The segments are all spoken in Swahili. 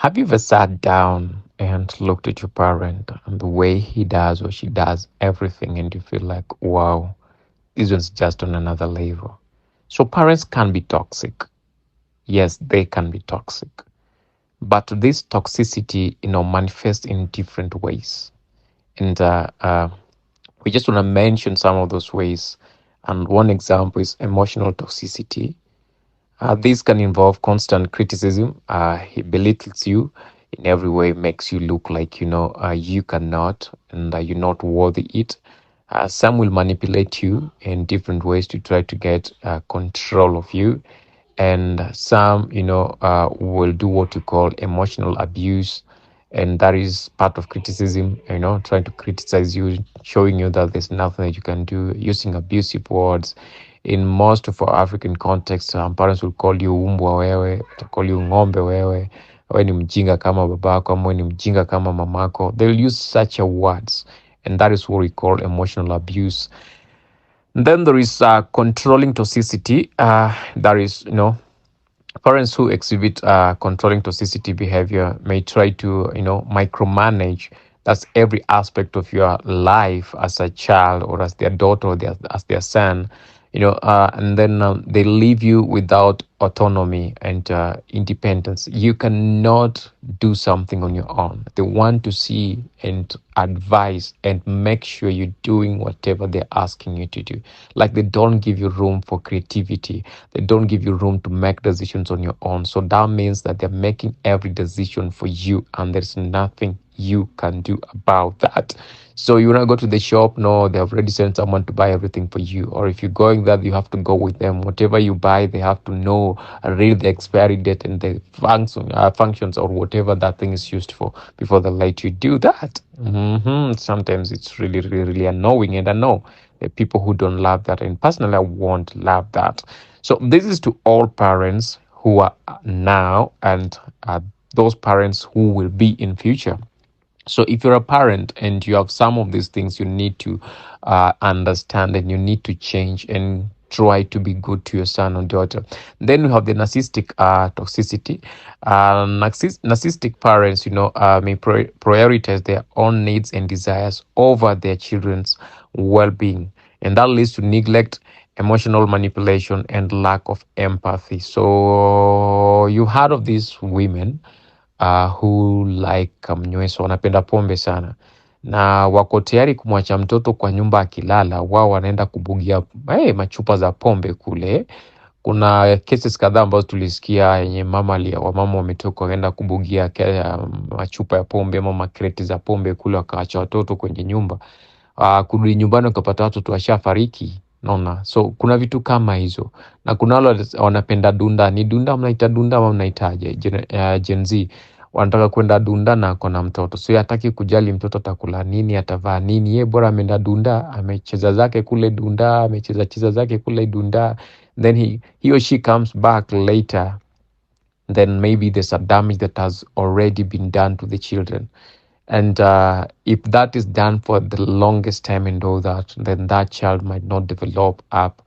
Have you ever sat down and looked at your parent and the way he does or she does everything, and you feel like, wow, this one's just on another level? So parents can be toxic. Yes, they can be toxic. But this toxicity, manifests in different ways. And we just want to mention some of those ways. And one example is emotional toxicity. This can involve constant criticism. He belittles you in every way, makes you look like you cannot and you're not worthy it. Some will manipulate you in different ways to try to get control of you, and some will do what you call emotional abuse, and that is part of criticism, trying to criticize you, showing you that there's nothing that you can do, using abusive words. In most of our African contexts, parents will call you umbwa wewe, will call you ng'ombe wewe, wewe ni mjinga kama babako, ama wewe ni mjinga kama mamako. They'll use such a words, and that is what we call emotional abuse. And then there is controlling toxicity. That is, parents who exhibit controlling toxicity behavior may try to, micromanage. That's every aspect of your life as a child or as their daughter or as their son, and then they leave you without autonomy and independence. You cannot do something on your own. They want to see and advise and make sure you're doing whatever they're asking you to do. Like, they don't give you room for creativity. They don't give you room to make decisions on your own. So that means that they're making every decision for you, and there's nothing you can do about that. So you want to go to the shop? No, they have already sent someone to buy everything for you. Or if you're going there, you have to go with them. Whatever you buy, they have to know and read the expiry date and the functions or whatever that thing is used for before they let you do that. Sometimes it's really, really, really annoying, and I know there are people who don't love that, and personally, I won't love that. So this is to all parents who are now and those parents who will be in future. So if you're a parent and you have some of these things, you need to understand, and you need to change and try to be good to your son or daughter. Then we have the narcissistic toxicity. Narcissistic parents, may prioritize their own needs and desires over their children's well-being, and that leads to neglect, emotional manipulation, and lack of empathy. So you heard of these women who like mnyweso, wanapenda pombe sana na wako tayari kumwacha mtoto kwa nyumba akilala, wao wanaenda kubugia machupa za pombe kule. Kuna cases kadhaa ambazo tulisikia yenye wamama wametoka wakaenda kubugia machupa ya pombe ama makreti za pombe kule, wakaacha watoto kwenye nyumba. Kurudi nyumbani ukapata watoto washafariki. Naona, so kuna vitu kama hizo, na kuna wale wanapenda dunda. Ni dunda mnaita dunda ama mnaitaje? Gen Z wanataka kwenda dunda na kona mtoto, so hataki kujali mtoto atakula nini, atavaa nini, ye bora ameenda dunda, amecheza zake kule dunda, amecheza zake kule dunda. Then he or she comes back later, then maybe there's a damage that has already been done to the children. And if that is done for the longest time and all that, then that child might not develop up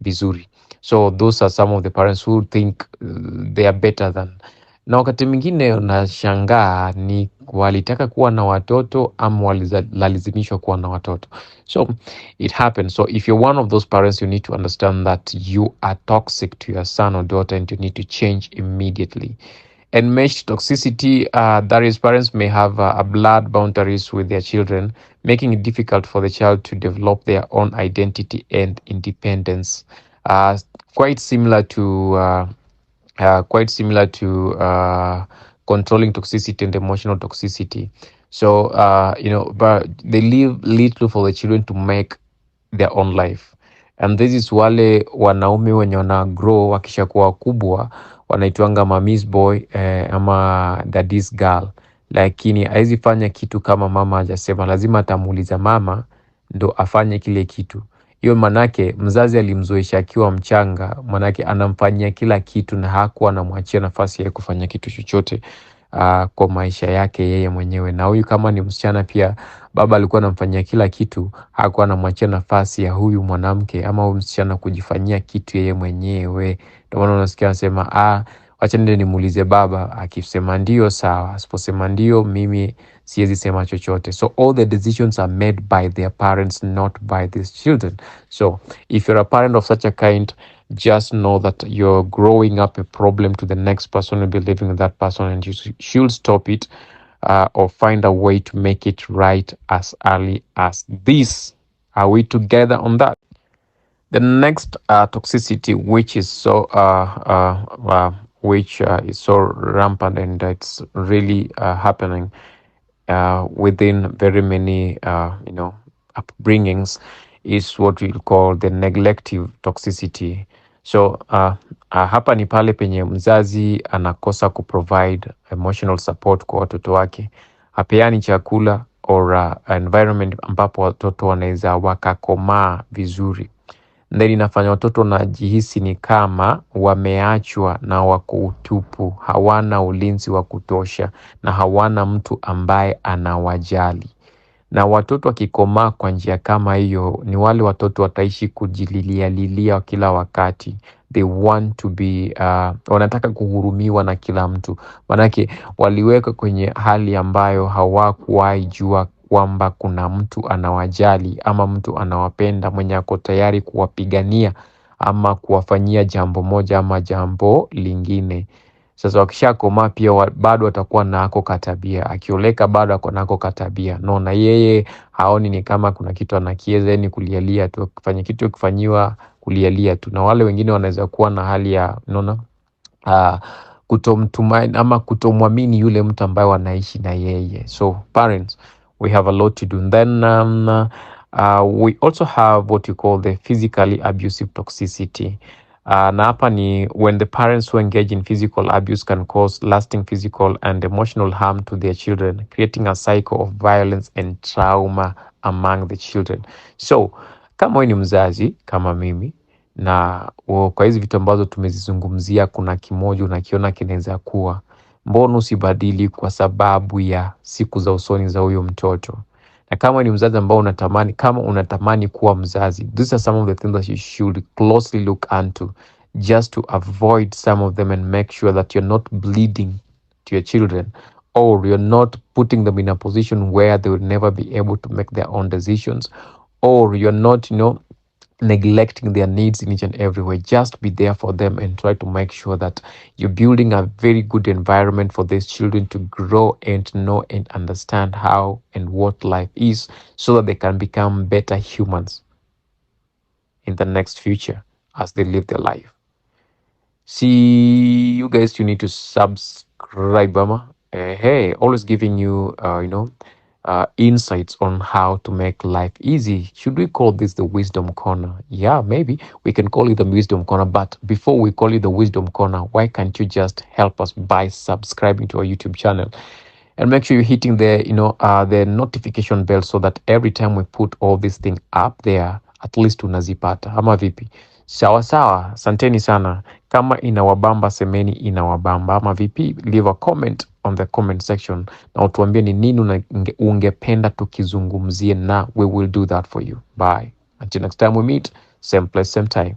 vizuri. So those are some of the parents who think they are better than. Na wakati mwingine unashangaa ni walitaka kuwa na watoto ama walilazimishwa kuwa na watoto. So it happens. So if you're one of those parents, you need to understand that you are toxic to your son or daughter, and you need to change immediately. Enmeshed toxicity, that is, parents may have a blood boundaries with their children, making it difficult for the child to develop their own identity and independence. Quite similar to controlling toxicity and emotional toxicity. So but they leave little for the children to make their own life. And this is wale wanaume wenye wana grow wakishakuwa wakubwa, wanaitwanga mami's boy ama daddy's girl, lakini haizi fanya kitu kama mama hajasema. Lazima atamuuliza mama ndo afanye kile kitu. Hiyo manake mzazi alimzoesha akiwa mchanga, manake anamfanyia kila kitu na hakuwa anamwachia nafasi ya kufanya kitu chochote kwa maisha yake yeye mwenyewe. Na huyu kama ni msichana pia, baba alikuwa anamfanyia kila kitu, hakuwa anamwachia nafasi ya huyu mwanamke ama huyu msichana kujifanyia kitu yeye mwenyewe. Ndio maana unasikia anasema wacha nende nimuulize baba, akisema ndio sawa, asiposema ndio mimi siwezi sema chochote. So all the decisions are made by their parents, not by these children. So if you're a parent of such a kind, just know that you're growing up a problem to the next person who'll be living with that person, and you should stop it, or find a way to make it right as early as this. Are we together on that? The next toxicity, which is so rampant, and it's really happening within very many upbringings, is what we call the neglective toxicity. So hapa ni pale penye mzazi anakosa kuprovide emotional support kwa watoto wake, hapeani chakula or environment ambapo watoto wanaweza wakakomaa vizuri, then inafanya watoto najihisi ni kama wameachwa na wako utupu, hawana ulinzi wa kutosha na hawana mtu ambaye anawajali. Na watoto wakikomaa kwa njia kama hiyo, ni wale watoto wataishi kujililia kila wakati. They want to be wanataka kuhurumiwa na kila mtu, manake waliweka kwenye hali ambayo hawakuwahi jua kwamba kuna mtu anawajali ama mtu anawapenda mwenye ako tayari kuwapigania ama kuwafanyia jambo moja ama jambo lingine. Sasa wakishakomaa pia bado watakuwa na ako katabia, akioleka bado ako na ako katabia. No, na yeye haoni ni kama kuna kitu anakieza, ni kulialia tu, kufanya kitu kufanyiwa kulialia tu. Na wale wengine wanaweza kuwa na hali ya kutomtumaini ama kutomwamini yule mtu ambaye wanaishi na yeye. So parents, we have a lot to do. And then we also have what you call the physically abusive toxicity. Na hapa ni when the parents who engage in physical abuse can cause lasting physical and emotional harm to their children, creating a cycle of violence and trauma among the children. So kama wewe ni mzazi kama mimi, na kwa hizi vitu ambazo tumezizungumzia kuna kimoja unakiona kinaweza kuwa, mbona usibadili kwa sababu ya siku za usoni za huyo mtoto? Na kama ni mzazi ambao unatamani kuwa mzazi, these are some of the things that you should closely look into, just to avoid some of them and make sure that you're not bleeding to your children, or you're not putting them in a position where they will never be able to make their own decisions, or you're not neglecting their needs in each and every way. Just be there for them and try to make sure that you're building a very good environment for these children to grow and know and understand how and what life is, so that they can become better humans in the next future as they live their life. See you guys, you need to subscribe, mama. Hey, always giving you insights on how to make life easy. Should we call this the wisdom corner? Yeah, maybe we can call it the wisdom corner. But before we call it the wisdom corner, why can't you just help us by subscribing to our YouTube channel? And make sure you're hitting the notification bell, so that every time we put all these things up there, at least unazipata. Ama vipi? Sawa sawa, santeni sana. Kama inawabamba semeni inawabamba. Ama vipi? Leave a comment on the comment section na utuambie ni nini ungependa tukizungumzie, na we will do that for you. Bye. Until next time we meet, same place, same time.